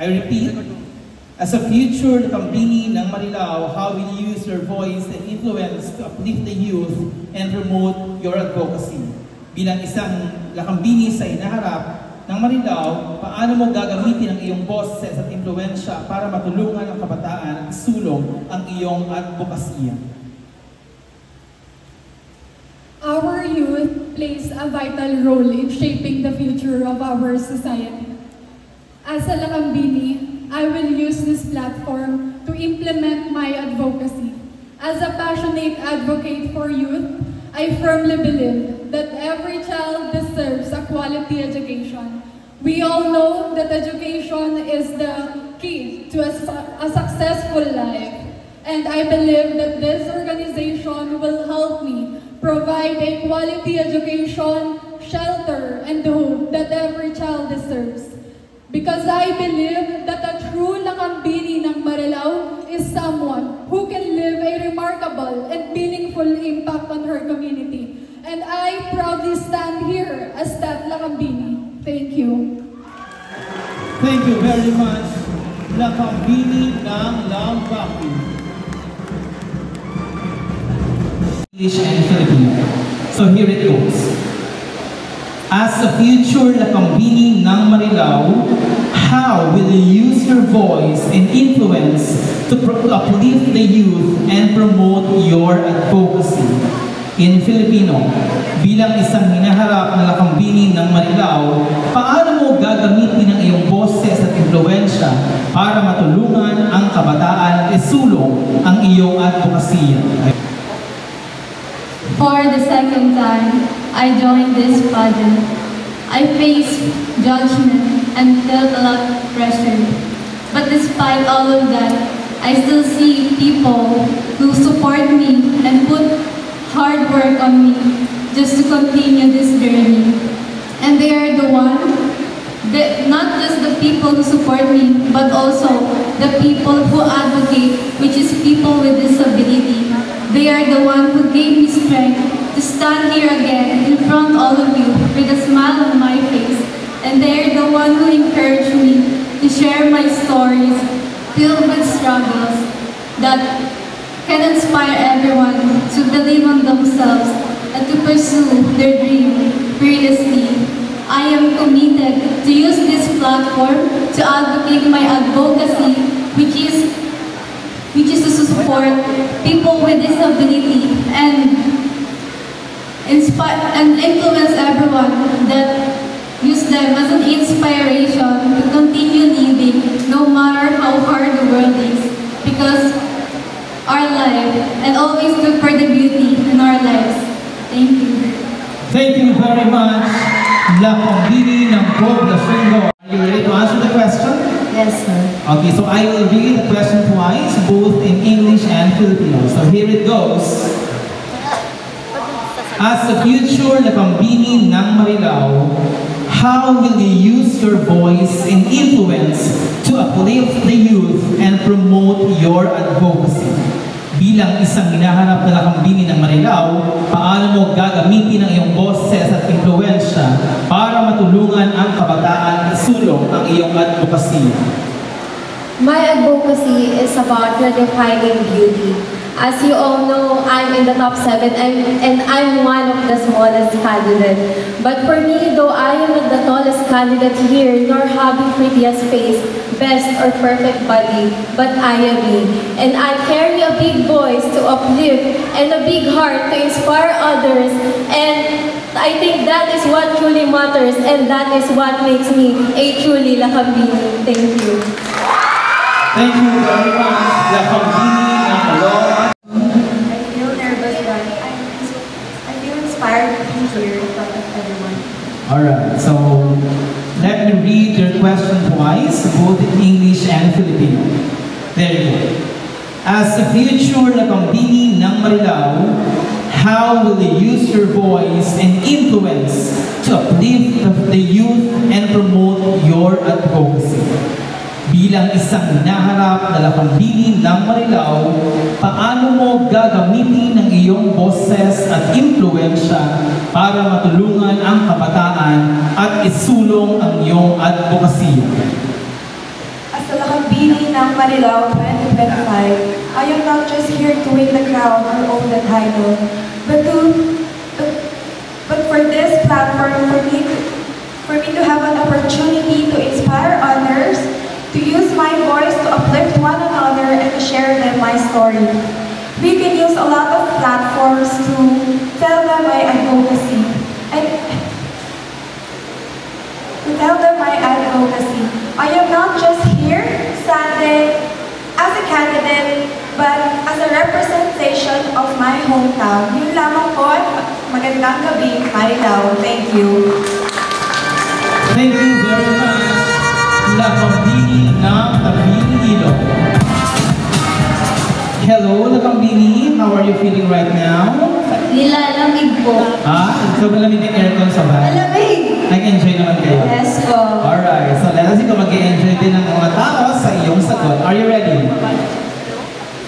I repeat, as a future Lakambini ng Marilao, how will you use your voice and influence to uplift the youth and promote your advocacy? Bilang isang Lakambini sa hinaharap ng Marilao, paano mo gagamitin ang iyong boses at impluensya para matulungan ang kabataan at isulong ang iyong advokasya? Our youth plays a vital role in shaping the future of our society. As a Lakambini, I will use this platform to implement my advocacy. As a passionate advocate for youth, I firmly believe that every child deserves a quality education. We all know that education is the key to a successful life. And I believe that this organization will help me provide a quality education, shelter, and hope that every child deserves. Because I believe that a true Lakambini ng Marilao is someone who can live a remarkable and meaningful impact on her community. And I proudly stand here as that Lakambini. Thank you. Thank you very much, Lakambini ng Lambaki. English and Filipino. So here it goes. As a future Lakambini ng Marilao, how will you use your voice and influence to uplift the youth and promote your advocacy? In Filipino, bilang isang hinaharap na Lakambini ng Marilao, paano mo gagamitin ang iyong boses at impluensya para matulungan ang kabataan at isulong ang iyong advokasya? For the second time, I joined this pageant. I faced judgment and felt a lot of pressure. But despite all of that, I still see people who support me and put hard work on me just to continue this journey. And they are the one, not just the people who support me, but also the people who advocate, which is people with disability. They are the one who gave me strength to stand here again in front of all of you with a smile on my face. And they are the one who encouraged me to share my stories filled with struggles that can inspire everyone to believe on themselves and to pursue their dream fearlessly. I am committed to use this platform to advocate my advocacy, which is to support people with disability and inspire and influence everyone that use them as an inspiration to continue living no matter how hard the world is, because our life and always look for the beauty in our lives. Thank you. Thank you very much, Lakambini ng Poblacion. Are you ready to answer the question? Yes, sir. Okay, so I will read the question twice, both in English and Filipino. So here it goes. As a future Lakambini ng Marilao, how will you use your voice and influence to uplift the youth and promote your advocacy? Bilang isang hinahanap na Lakambini ng Marilao, paano mo gagamitin ang iyong boses at impluensya para matulungan ang kabataan at isulong ang iyong advocacy? My advocacy is about redefining beauty. As you all know, I'm in the top 7 and I'm one of the smallest candidates. But for me, though I am not the tallest candidate here, nor having prettiest face, best or perfect body, but I am me. And I carry a big voice to uplift and a big heart to inspire others. And I think that is what truly matters, and that is what makes me a truly Lakambini. Thank you. Thank you very much, Lakambini ng Marilao. I feel nervous, but I feel inspired to be here in front of everyone. Alright, so let me read your question twice, both in English and Filipino. There you go. As a future Lakambini ng Marilao, how will you use your voice and influence to uplift the youth and promote your advocacy? Bilang isang hinaharap na Lakambini ng Marilao, paano mo gagamitin ang iyong boses at impluensya para matulungan ang kabataan at isulong ang iyong advokasya? Lakambini ng Marilao 2025, I am not just here to win the crown or own the title, but for this platform, for me to have an opportunity to inspire others, to use my voice to uplift one another and to share them my story. We can use a lot of platforms to tell them my advocacy. I am not just here standing as a candidate, but as a representation of my hometown. Yun lamang po at magandang gabi, Marilao. Thank you. Thank you very much, Lakambini ng Tabing Ilog. Hello, Lakambini. How are you feeling right now? Nilalamig po. So malamig yung aircon sa bahay? Malamig! Nag-enjoy naman kayo? Yes po. Alright, so let us see kung mag-enjoy din ng mga tao sa iyong sagot. Are you ready?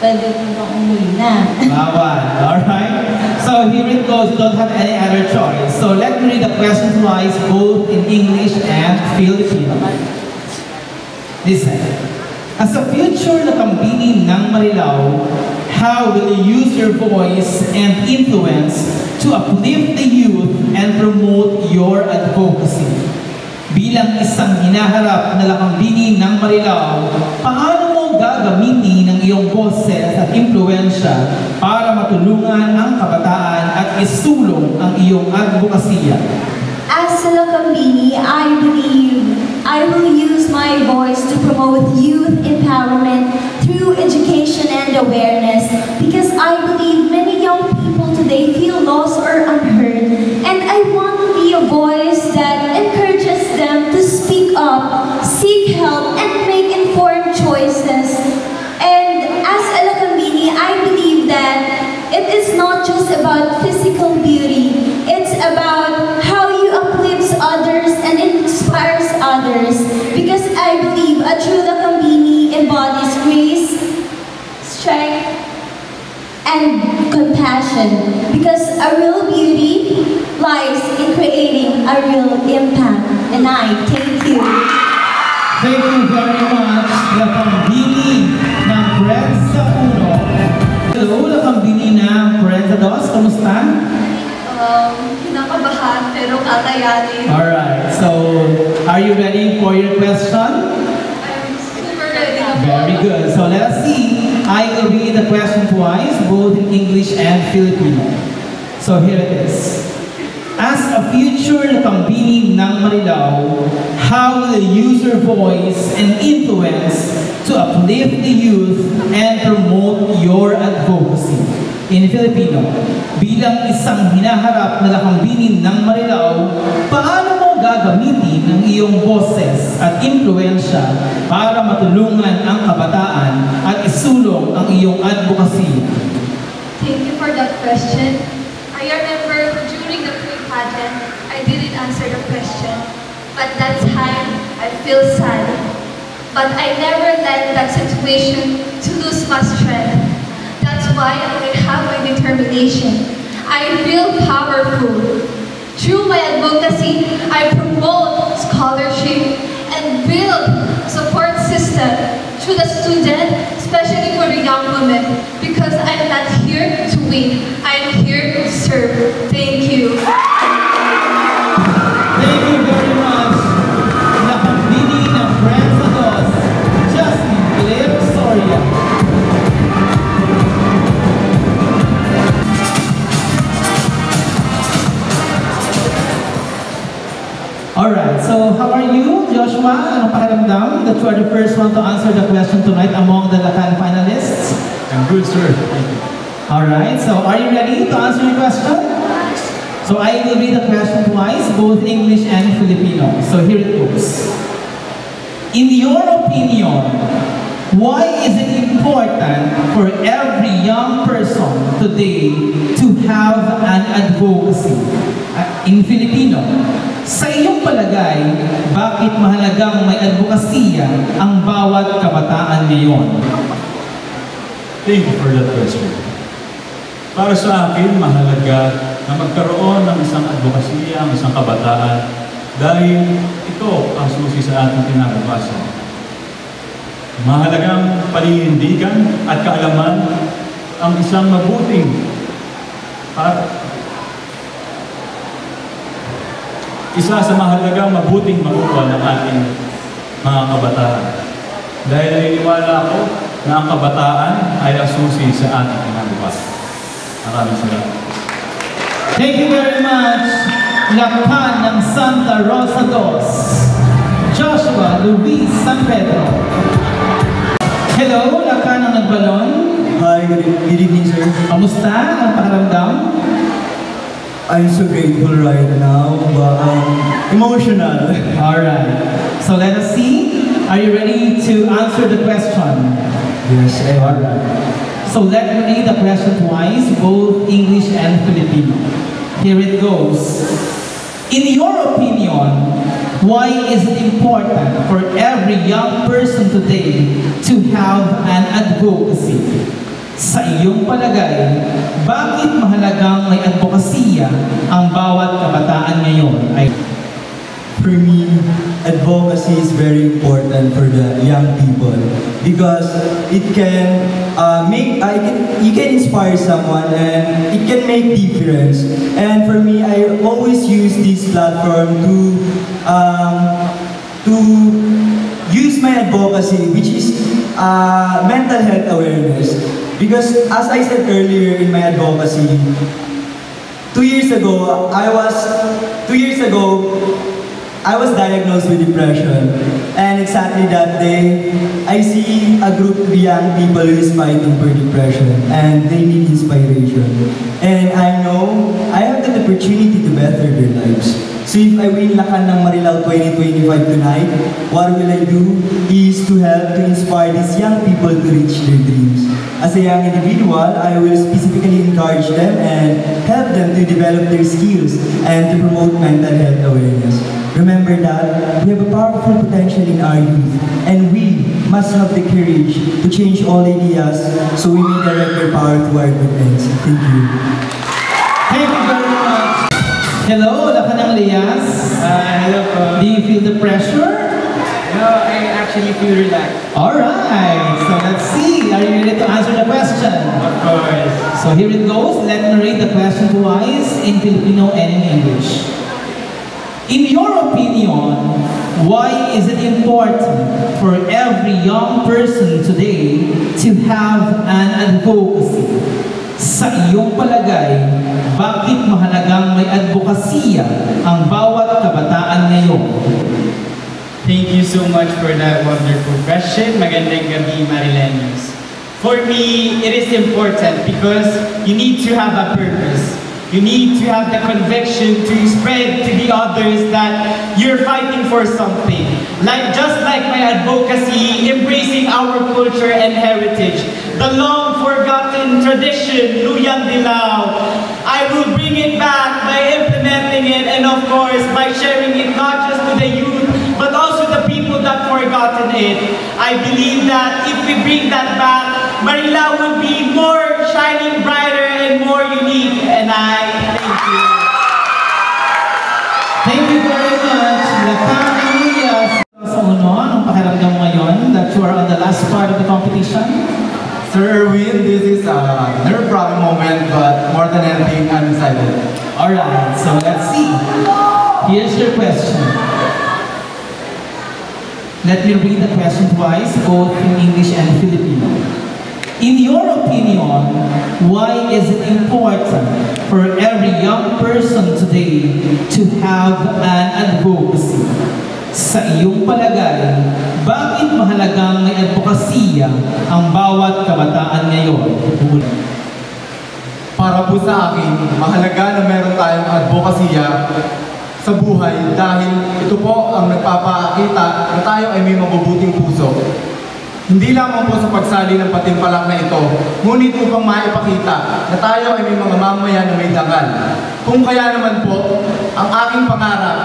Pwede po bang umuwi na? Bawal. Alright? So here it goes. You don't have any other choice. So let me read the question twice, both in English and Filipino. Listen. As a future Lakambini ng Marilao, how will you use your voice and influence to uplift the youth and promote your advocacy? Bilang isang hinaharap na Lakambini ng Marilao, paano mo gagamitin ang iyong boses at impluensya para matulungan ang kabataan at isulong ang iyong advokasya? As a Lakambini, I believe I will use my voice to promote youth empowerment through education and awareness, because I believe many young people today feel lost or unheard, and I want to be a voice that encourages them to speak up, seek help, and make informed choices. And as a Lakambini, I believe that it is not just about physical beauty, it's about how you uplifts others and inspires others, because I believe a true Lakambini embodies grace, strength, and compassion, because a real beauty lies in creating a real impact. And I thank you. Thank you very much, Lakambini ng Prensa 1. Hello, Lakambini ng Prensa 2. Kamusta? Kinakabahan pero kakayanin. Alright, so are you ready for your question? I'm super ready. Very good. So let us see. I will read the question twice, both in English and Filipino. So here it is. As a future Lakambini ng Marilao, how will you use your voice and influence to uplift the youth and promote your advocacy? In Filipino, bilang isang hinaharap na Lakambini ng Marilao, paano mo gagamitin ang iyong boses at impluensya para matulungan ang kabataan at isulong ang iyong advocacy? Thank you for that question. I remember during the pre-pageant, I didn't answer the question. But that time, I feel sad. But I never let that situation to lose my strength. That's why I have my determination. I feel powerful. Through my advocacy, I promote scholarship and build support system to the student, especially for the young women, because I'm not here to win. I'm here to serve. Thank you. Thank you very much, Lakambini ng Prensa 2, Justin Claire Soria. Alright, so how are you, Joshua? Anong pakiramdam that you are the first one to answer the question tonight among the Lakan finalists? I'm good, sir. Thank you. Alright, so are you ready to answer your question? So I will read the question twice, both English and Filipino. So here it goes. In your opinion, why is it important for every young person today to have an advocacy? In Filipino, sa iyong palagay, bakit mahalagang may advokasya ang bawat kabataan ngayon? Thank you for that question. Para sa akin, mahalaga na magkaroon ng isang advokasya, ang isang kabataan, dahil ito ang susi sa ating kinabukasan. Mahalagang paninindigan at kaalaman ang isang mabuting isa sa mahalagang mabuting makuha ng ating mga kabataan. Dahil naniniwala ako na ang kabataan ay asusi sa ating kinabukasan. Maraming salamat. Thank you very much, Lakan ng Santa Rosa Dos, Joshua Luis San Pedro. Hello, Lakan ng Nagbalon. Hi, good evening, sir. Kamusta ang pakiramdam? I'm so grateful right now, but emotional. Alright, so let us see. Are you ready to answer the question? Yes, I am. Alright. So let me read the question twice, both English and Filipino. Here it goes. In your opinion, why is it important for every young person today to have an advocacy? Sa iyong palagay, bakit mahalagang may advokasya ang bawat kabataan ngayon? For me, advocacy is very important for the young people because it can you can inspire someone and it can make difference. And for me, I always use this platform to use my advocacy, which is mental health awareness. Because as I said earlier in my advocacy, 2 years ago, I was diagnosed with depression, and exactly that day, I see a group of young people who is fighting for depression, and they need inspiration. And I know I have the opportunity to better their lives. So if I win Lakan ng Marilao 2025 tonight, what will I do is to help to inspire these young people to reach their dreams. As a young individual, I will specifically encourage them and help them to develop their skills and to promote mental health awareness. Remember that we have a powerful potential in our youth, and we must have the courage to change all ideas so we may direct their power to our good ends. Thank you. Thank you very much. Hello, Lakan ng Lias. Hello po. Do you feel the pressure? No, I actually feel relaxed. Alright, so let's see. Are you ready to answer the question? Of course. So here it goes. Let me read the question twice in Filipino and in English. In your opinion, why is it important for every young person today to have an advocacy? Sa iyong palagay, bakit mahalagang may advokasya ang bawat kabataan ngayon? Thank you so much for that wonderful question. Magandang gabi, Marileños. For me, it is important because you need to have a purpose. You need to have the conviction to spread to the others that you're fighting for something. Just like my advocacy, embracing our culture and heritage. The long-forgotten tradition, Luyang Dilaw. I will bring it back by implementing it and of course by sharing it not just to the youth, but also the people that forgotten it. I believe that if we bring that back, Marilao will be more shining brighter and more unique. And I thank you. Thank you very much, Lakan ng Lias. Sa uno, anong pakiramdam mo ngayon that you are on the last part of the competition? Sir Erwin, this is a nerve-wracking moment, but more than anything, I'm excited. Alright, so let's see. Here's your question. Let me read the question twice, both in English and Filipino. In your opinion, why is it important for every young person today to have an advocacy? Sa iyong palagay, bakit mahalagang may advokasya ang bawat kabataan ngayon? Para po sa akin, mahalaga na meron tayong advokasya sa buhay dahil ito po ang nagpapakita na tayo ay may mabubuting puso. Hindi lamang po sa pagsali ng patimpalak na ito, ngunit upang maipakita na tayo ay may mga mamamayan na may dangal. Kung kaya naman po, ang aking pangarap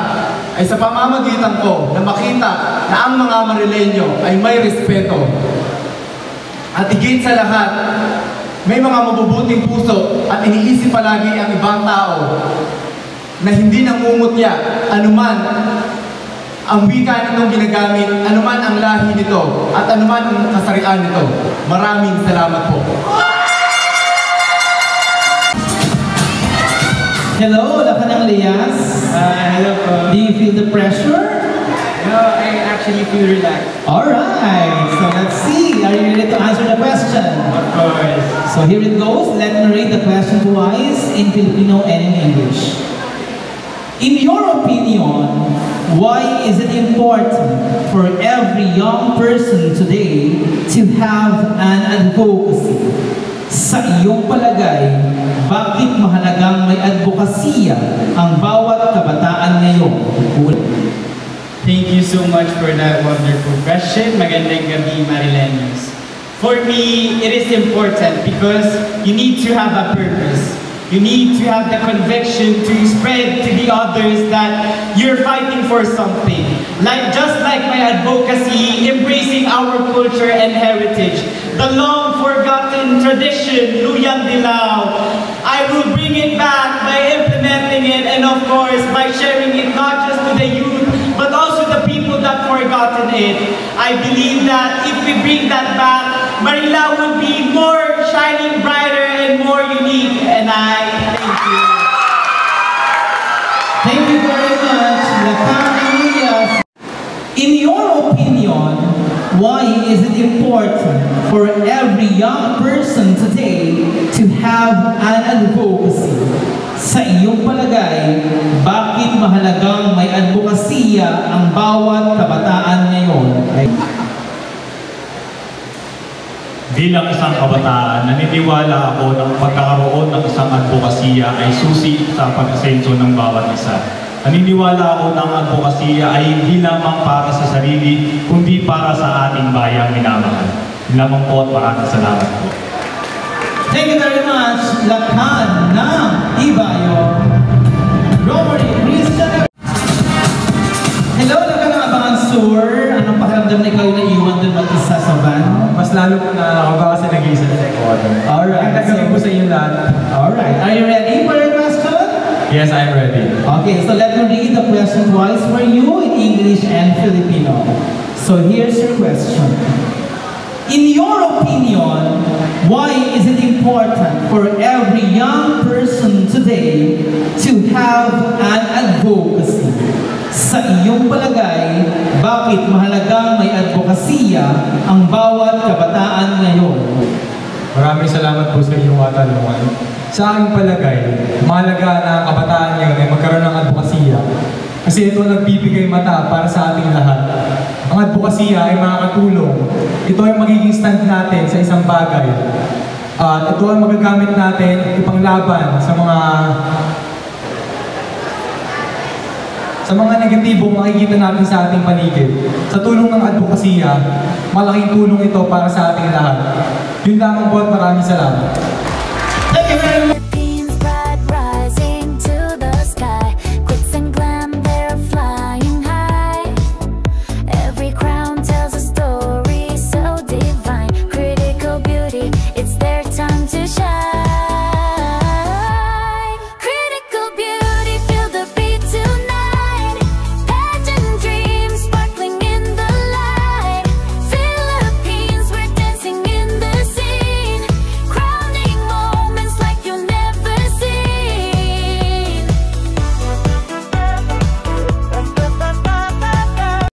ay sa pamamagitan ko na makita na ang mga Marileño ay may respeto. At higit sa lahat, may mga mabubuting puso at iniisip palagi ang ibang tao na hindi nangungutya anuman ang wika nitong ginagamit, anuman ang lahi nito, at anuman ang kasarian nito. Maraming salamat po. Hello, Lakanang Lias. Hello po. Do you feel the pressure? No, I actually feel relaxed. Alright, so let's see. Are you ready to answer the question? Of course. So here it goes. Let me read the question twice in Filipino and in English. In your opinion, why is it important for every young person today to have an advocacy? Sa iyong palagay, bakit mahalagang may advokasya ang bawat kabataan ngayon? Thank you so much for that wonderful question. Magandang gabi, Marileños. For me, it is important because you need to have a purpose. You need to have the conviction to spread to the others that you're fighting for something. Just like my advocacy, embracing our culture and heritage. The long-forgotten tradition, Luyang Dilaw. I will bring it back by implementing it and of course by sharing it not just to the youth, but also the people that forgotten it. I believe that if we bring that back, Marilao would be more shining brighter and more unique. And I thank you. Thank you very much, Lakanang Lias. In your opinion, why is it important for every young person today to have an advocacy? Sa iyong palagay, bakit mahalagang may advokasya ang bawat kabataan ngayon? Bilang isang kabataan, naniniwala ako na pagkakaroon ng isang advokasya ay susi sa pag-asenso ng bawat isa. Naniniwala ako na ang advokasya ay hindi lamang para sa sarili, kundi para sa ating bayang minamahal. Yun lamang po at maraming salamat po. Thank you very much, Lakan ng Ibayo. Romery Christian. Hello, Lakan ng Abangansur. Anong pakiramdam na ikaw yung naiwan dun mag-isa sa van? Mas lalo ko nakakaba kasi nag-iisa sa Ecuador. Alright. Nagtagabi po sa inyo lahat. Alright. Are you ready for your question? Yes, I'm ready. Okay, so let me read the question twice for you in English and Filipino. So here's your question. In your opinion, why is it important for every young person today to have an advocacy? Sa iyong palagay, bakit mahalagang may advokasya ang bawat kabataan ngayon? Maraming salamat po sa inyong katanungan. Sa aking palagay, mahalaga na ang kabataan ngayon ay magkaroon ng advokasya. Kasi ito nagbibigay mata para sa ating lahat. Ang advokasya ay makakatulong. Ito ay magiging stand natin sa isang bagay. At ito ay magagamit natin ipanglaban sa mga negatibong makikita natin sa ating paligid. Sa tulong ng advokasya, malaking tulong ito para sa ating lahat. Yun lamang po at maraming salamat. Thank you very much.